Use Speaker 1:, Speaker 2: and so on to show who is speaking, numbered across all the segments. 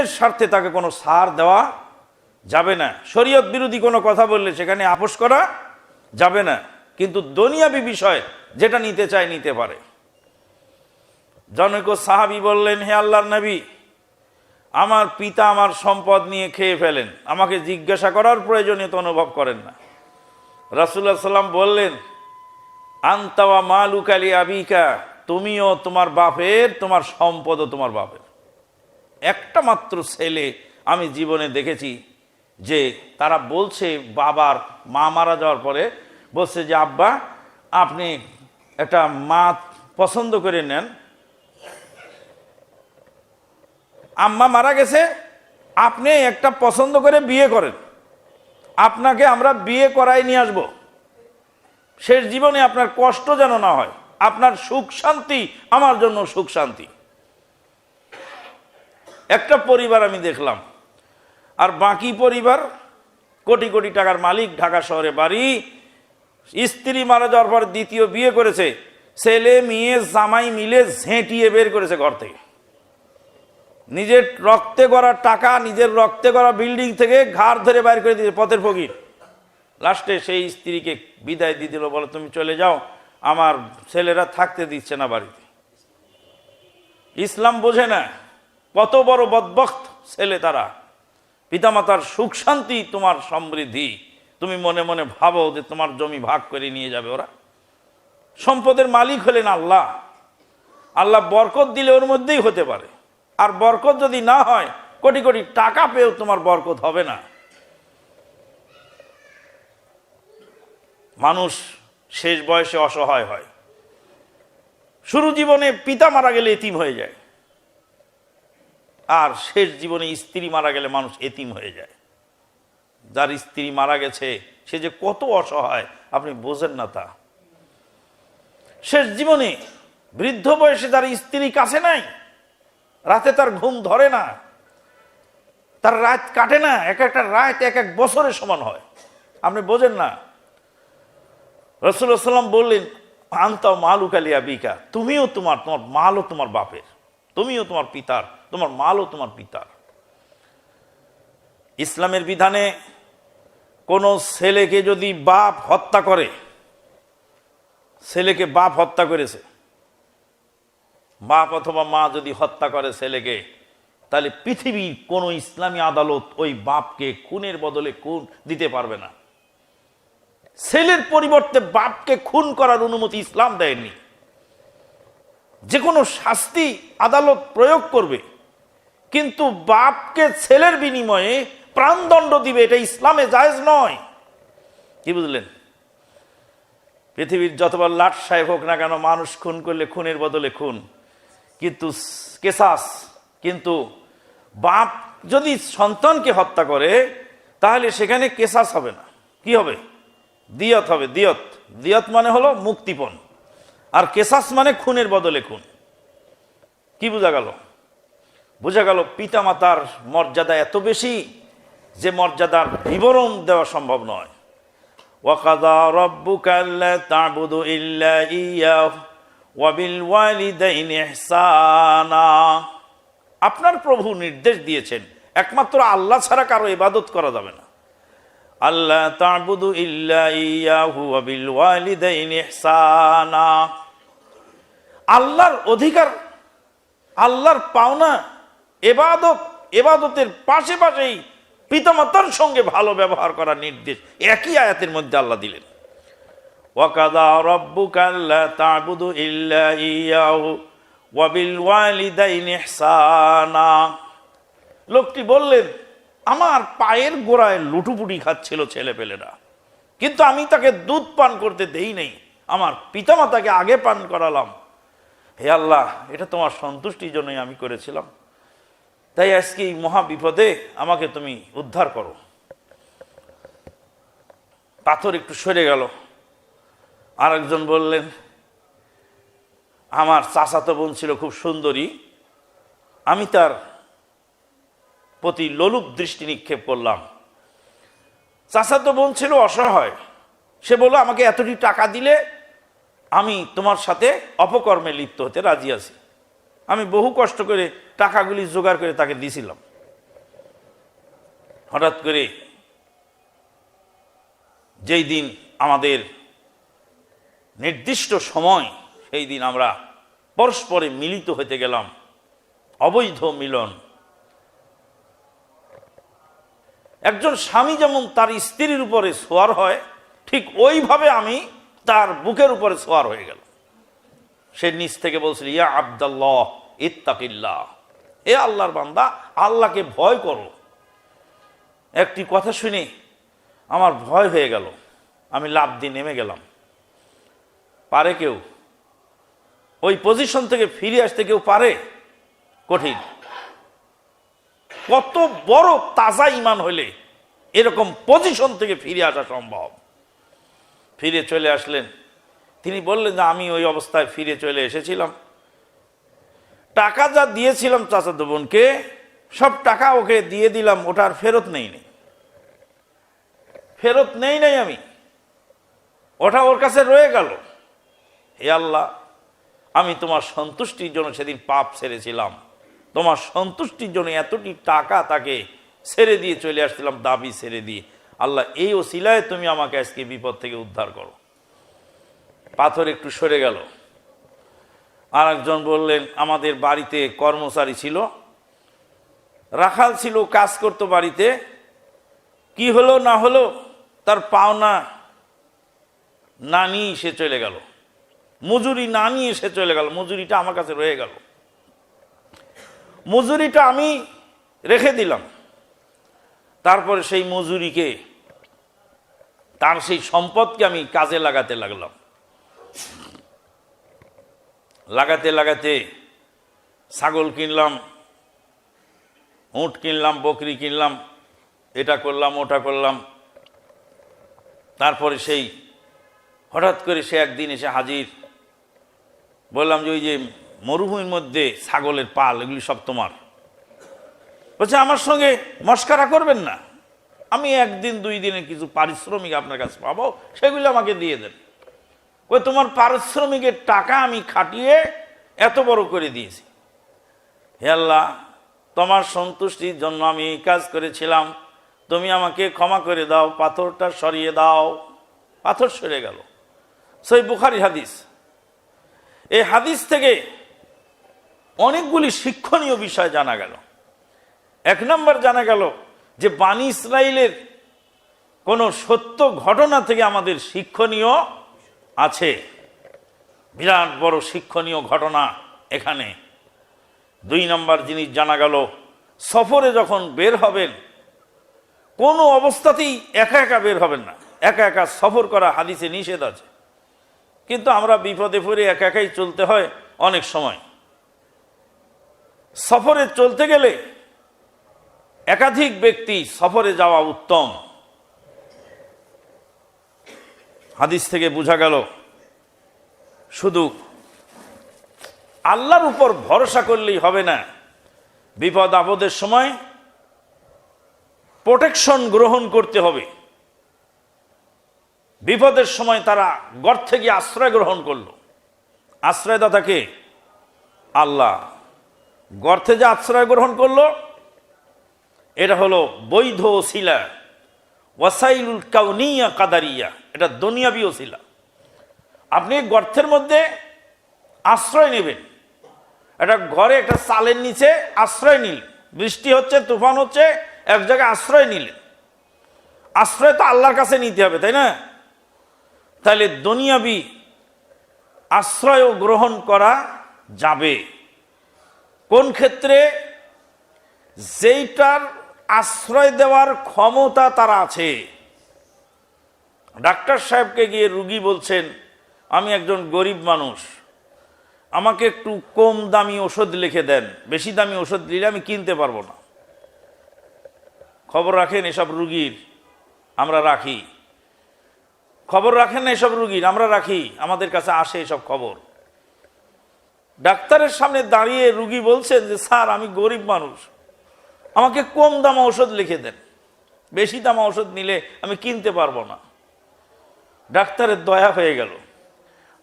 Speaker 1: দিনের স্বার্থে তাকে কোনো ছাড় দেওয়া যাবে না। শরীয়ত বিরোধী কোনো কথা বললে সেখানে আপোষ করা যাবে না, কিন্তু দুনিয়াবি বিষয় যেটা নিতে চায় নিতে পারে। জনৈক সাহাবী বললেন, হে আল্লাহর নবী, আমার পিতা আমার সম্পদ নিয়ে খেয়ে ফেলেন, আমাকে জিজ্ঞাসা করার প্রয়োজনীয়তা অনুভব করেন না। রাসূলুল্লাহ সাল্লাম বললেন, আনতা ওয়া মালুকা লি আবিকা, তুমিও তোমার বাপের, তোমার সম্পদও তোমার বাপের। একটা মাত্র ছেলে আমি জীবনে দেখেছি যে তারা বলছে, বাবার মা মারা যাওয়ার পরে বলছে যে আব্বা আপনি একটা মা পছন্দ করে নেন, আম্মা মারা গেছে, আপনি একটা পছন্দ করে বিয়ে করেন, আপনাকে আমরা বিয়ে করাই নিয়ে আসবো, শেষ জীবনে আপনার কষ্ট যেন না হয়, আপনার সুখ শান্তি আমার জন্য সুখ শান্তি। একটা পরিবার আমি দেখলাম, আর বাকি পরিবার কোটি কোটি টাকার মালিক, ঢাকা শহরে বাড়ি, স্ত্রী মারা যাওয়ার পর দ্বিতীয় বিয়ে করেছে, ছেলে মেয়ে জামাই মিলে ঝেঁটিয়ে বের করেছে ঘর থেকে, নিজের রক্তে গড়া টাকা, নিজের রক্তে গড়া বিল্ডিং থেকে ঘাড় ধরে বাইর করে দিয়েছে পথের ফকির। লাস্টে সেই স্ত্রীকে বিদায় দিয়ে দিল, বলে তুমি চলে যাও, আমার ছেলেরা থাকতে দিচ্ছে না বাড়িতে। ইসলাম বোঝে না কত বড় বদবখ্ত ছেলে তারা। পিতামাতার সুখ শান্তি তোমার সমৃদ্ধি, তুমি মনে মনে ভাবো যে তোমার জমি ভাগ করে নিয়ে যাবে ওরা। সম্পদের মালিক হলেন আল্লাহ, আল্লাহ বরকত দিলে ওর মধ্যেই হতে পারে, আর বরকত যদি না হয় কোটি কোটি টাকা পেয়েও তোমার বরকত হবে না। মানুষ শেষ বয়সে অসহায় হয়, শুরু জীবনে পিতা মারা গেলে এতিম হয়ে যায়, আর শেষ জীবনে স্ত্রী মারা গেলে মানুষ এতিম হয়ে যায়। যার স্ত্রী মারা গেছে সে যে কত অসহায় আপনি বোঝেন না তা। শেষ জীবনে বৃদ্ধ বয়সে যার স্ত্রী কাছে নাই, রাতে তার ঘুম ধরে না, তার রাত কাটে না, এক একটা রাত এক এক বছরের সমান হয়, আপনি বোঝেন না। রাসূলুল্লাহ সাল্লাম বললেন, আনতা মালুকা লি আবিকা, তুমিও তোমার মালও তোমার বাপের, তুমিও তোমার পিতার, তোমার মালও তোমার পিতার। ইসলামের বিধানে কোন ছেলেকে যদি বাপ হত্যা করে, ছেলেকে বাপ হত্যা করেছে, বাপ অথবা মা যদি হত্যা করে ছেলেকে, তাহলে পৃথিবীর কোন ইসলামী আদালত ওই বাপকে খুনের বদলে খুন দিতে পারবে না। ছেলের পরিবর্তে বাপকে খুন করার অনুমতি ইসলাম দেয়নি। যে কোনো শাস্তি আদালত প্রয়োগ করবে, কিন্তু বাপকে ছেলের বিনিময়ে প্রাণদণ্ড দিবে, এটা ইসলামে জায়েজ নয়। কি বুঝলেন? পৃথিবীর যতবার লাট সাহেব হোক না কেন, মানুষ খুন করলে খুনের বদলে খুন, কিন্তু কেসাস। কিন্তু বাপ যদি সন্তানকে হত্যা করে তাহলে সেখানে কেসাস হবে না, কি হবে? দিয়ত হবে। দিয়ত, দিয়ত মানে হলো মুক্তিপণ, আর কেসাস মানে খুনের বদলে খুন। কি বোঝা গেল? বোঝা গেল পিতা মাতার মর্যাদা এত বেশি যে মর্যাদার বিবরণ দেওয়া সম্ভব নয়। ওয়াকাযা রাব্বুকা আল্লা তা'বুদু ইল্লা ইয়্যাহু ওয়া বিল ওয়ালিদাইনি ইহসানা। আপনার প্রভু নির্দেশ দিয়েছেন একমাত্র আল্লাহ ছাড়া কারো ইবাদত করা যাবে না। আল্লা তা'বুদু ইল্লা ইয়্যাহু ওয়া বিল ওয়ালিদাইনি ইহসানা। আল্লাহর অধিকার, আল্লাহর পাওনা ইবাদত, ইবাদতের পাশে পাশেই পিতামাতার সঙ্গে ভালো ব্যবহার করার নির্দেশ একই আয়াতের মধ্যে আল্লাহ দিলেন। ওয়াকাযা রাব্বুকা আল্লা তা'বুদু ইল্লা ইয়্যাহু ওয়া বিল ওয়ালিদাইনি ইহসানা। লোকটি বললেন, আমার পায়ের গোড়ায় লুটুপুটি খাচ্ছিল ছেলেপেলেরা, কিন্তু আমি তাকে দুধ পান করতে দেই নাই, আমার পিতামাতাকে আগে পান করালাম। হে আল্লাহ, এটা তোমার সন্তুষ্টির জন্যই আমি করেছিলাম, তাই আজকে এই মহা বিপদে আমাকে তুমি উদ্ধার করো। পাথর একটু সরে গেল। আরেকজন বললেন, আমার চাচাতো বোন ছিল খুব সুন্দরী, আমি তার প্রতি লোলুপ দৃষ্টি নিক্ষেপ করলাম। চাচাতো বোন ছিল অসহায়, সে বলল আমাকে এতটি টাকা দিলে আমি তোমার সাথে অপকর্মে লিপ্ত হতে রাজি আছি। আমি বহু কষ্ট করে টাকাগুলি জোগাড় করে তাকে দিয়েছিলাম, হঠাৎ করে যেই দিন আমাদের নির্দিষ্ট সময়, সেই দিন আমরা পরস্পরে মিলিত হতে গেলাম, অবৈধ মিলন। একজন স্বামী যেমন তার স্ত্রীর উপরে সোয়ার হয়, ঠিক ওইভাবে আমি তার বুকের উপরে সোয়ার হয়ে গেল। সে নিচ থেকে বলছিল, ইয়া আব্দাল্লাহ ইত্তাকিল্লাহ, এ আল্লাহর বান্দা, আল্লাহকে ভয় করো। একটি কথা শুনে আমার ভয় হয়ে গেল, আমি লাফ দিয়ে নেমে গেলাম। পারে কেউ ওই পজিশন থেকে ফিরে আসতে? কেউ পারে? কঠিন। কত বড় তাজা ঈমান হইলে এরকম পজিশন থেকে ফিরে আসা সম্ভব? ফিরে চলে আসলেন। তিনি বললেন যে আমি ওই অবস্থায় ফিরে চলে এসেছিলাম, টাকা যা দিয়েছিলাম চাচাতো বোনকে, সব টাকা ওকে দিয়ে দিলাম, ওটা আর ফেরত নেই নাই, ফেরত নেই নাই আমি, ওটা ওর কাছে রয়ে গেল। হে আল্লাহ, আমি তোমার সন্তুষ্টির জন্য সেদিন পাপ ছেড়েছিলাম, তোমার সন্তুষ্টির জন্য এতটি টাকা তাকে ছেড়ে দিয়ে চলে আসছিলাম, দাবি ছেড়ে দিয়ে। আল্লাহ, এই ওসিলায় তুমি আমাকে আজকে বিপদ থেকে উদ্ধার করো। পাথর একটু সরে গেল। আর একজন বললেন, আমাদের বাড়িতে কর্মচারী ছিল, রাখাল ছিল, কাজ করতো বাড়িতে, কি হলো না হলো তার পাওনা না নিয়ে সে চলে গেল, মজুরি না নিয়ে সে চলে গেল, মজুরিটা আমার কাছে রয়ে গেল, মজুরিটা আমি রেখে দিলাম। তারপরে সেই মজুরিকে, তার সেই সম্পদকে আমি কাজে লাগাতে লাগলাম। লাগাতে লাগাতে ছাগল কিনলাম, উট কিনলাম, বকরি কিনলাম, এটা করলাম, ওটা করলাম। তারপরে সেই হঠাৎ করে সে একদিন এসে হাজির। বললাম যে ওই যে মরুভূমির মধ্যে ছাগলের পাল, এগুলি সব তোমার। বলছে, আমার সঙ্গে মস্কারা করবেন না, আমি একদিন দুই দিনের কিছু পারিশ্রমিক আপনার কাছে পাবো, সেগুলো আমাকে দিয়ে দেন। ওই তোমার পারিশ্রমিকের টাকা আমি খাটিয়ে এত বড় করে দিয়েছি। হে আল্লাহ, তোমার সন্তুষ্টির জন্য আমি এই কাজ করেছিলাম, তুমি আমাকে ক্ষমা করে দাও, পাথরটা সরিয়ে দাও। পাথর সরে গেল। সহিহ বুখারী হাদিস। এই হাদিস থেকে অনেকগুলি শিক্ষণীয় বিষয় জানা গেল। এক নম্বর জানা গেল যে বানী ইসরাইলের কোন সত্য ঘটনা থেকে আমাদের শিক্ষণীয় আছে, বিরাট বড় শিক্ষণীয় ঘটনা এখানে। দুই নম্বর জিনিস জানা গেল, সফরে যখন বের হবেন, কোনো অবস্থাতেই একা একা বের হবেন না। একা একা সফর করা হাদিসে নিষেধ আছে, কিন্তু আমরা বিপদে পড়ে একা একাই চলতে হয় অনেক সময়। সফরে চলতে গেলে একাধিক ব্যক্তি সফরে যাওয়া উত্তম। হাদিস থেকে বোঝা গেল শুধু আল্লাহর উপর ভরসা করলেই হবে না, বিপদ আপদের সময় প্রোটেকশন গ্রহণ করতে হবে। বিপদের সময় তারা গর্তে গিয়ে আশ্রয় গ্রহণ করলো। আশ্রয়দাতাকে আল্লাহ। গর্তে যে আশ্রয় গ্রহণ করলো, এটা হলো বৈধ ওসিলা, ওয়াসাইলুল কাউনিয়া কাদারিয়া, এটা দুনিয়াবি ওসিলা। আপনি গর্তের মধ্যে আশ্রয় নেবেন, একটা ঘরে একটা চালের নিচে আশ্রয় নিলেন, বৃষ্টি হচ্ছে, তুফান হচ্ছে, এক জায়গায় আশ্রয় নিলেন। আশ্রয় তো আল্লাহর কাছে নিতে হবে, তাই না? তাহলে দুনিয়াবি আশ্রয় গ্রহণ করা যাবে কোন ক্ষেত্রে? যেইটার আশ্রয় দেওয়ার ক্ষমতা তারা আছে। ডাক্তার সাহেবকে গিয়ে রুগী বলছেন, আমি একজন গরিব মানুষ, আমাকে একটু কম দামি ওষুধ লিখে দেন, বেশি দামি ওষুধ দিলে আমি কিনতে পারবো না। খবর রাখেন এসব রুগীর? আমরা রাখি। খবর রাখেন না এসব রুগীর? আমরা রাখি, আমাদের কাছে আসে এসব খবর। ডাক্তারের সামনে দাঁড়িয়ে রুগী বলছেন যে, স্যার আমি গরিব মানুষ, আমাকে কম দামা ওষুধ লিখে দেন, বেশি দামা ওষুধ নিলে আমি কিনতে পারবো না। ডাক্তারের দয়া হয়ে গেল,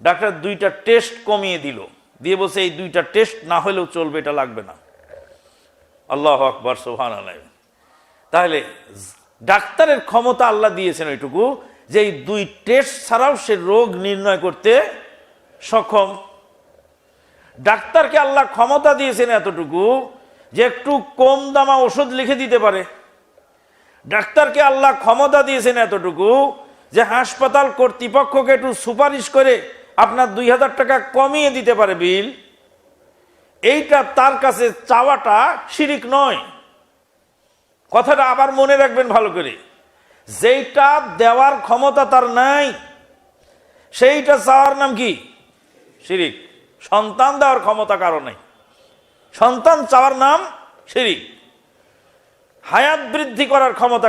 Speaker 1: ডাক্তার দুইটা টেস্ট কমিয়ে দিল, দিয়ে বলছে এই দুইটা টেস্ট না হলেও চলবে, এটা লাগবে না। আল্লাহু আকবার, সুবহানাল্লাহ। তাহলে ডাক্তারের ক্ষমতা আল্লাহ দিয়েছেন ওইটুকু যে এই 2 টেস্ট ছাড়াও সে রোগ নির্ণয় করতে সক্ষম। ডাক্তারকে আল্লাহ ক্ষমতা দিয়েছেন এতটুকু যে একটু কম দামা ওষুধ লিখে দিতে পারে। ডাক্তারকে আল্লাহ ক্ষমতা দিয়েছেন এতটুকু যে হাসপাতাল কর্তৃপক্ষকে একটু সুপারিশ করে আপনার 2000 টাকা কমিয়ে দিতে পারে বিল। এইটা তার কাছে চাওয়াটা শিরিক নয়। কথাটা আবার মনে রাখবেন ভালো করে, যেইটা দেওয়ার ক্ষমতা তার নাই সেইটা চাওয়ার নাম কি? শিরিক। সন্তান দেওয়ার ক্ষমতা কারো নাই, সন্তান চাওয়ার নাম শিরিক। হায়াত বৃদ্ধি করার ক্ষমতা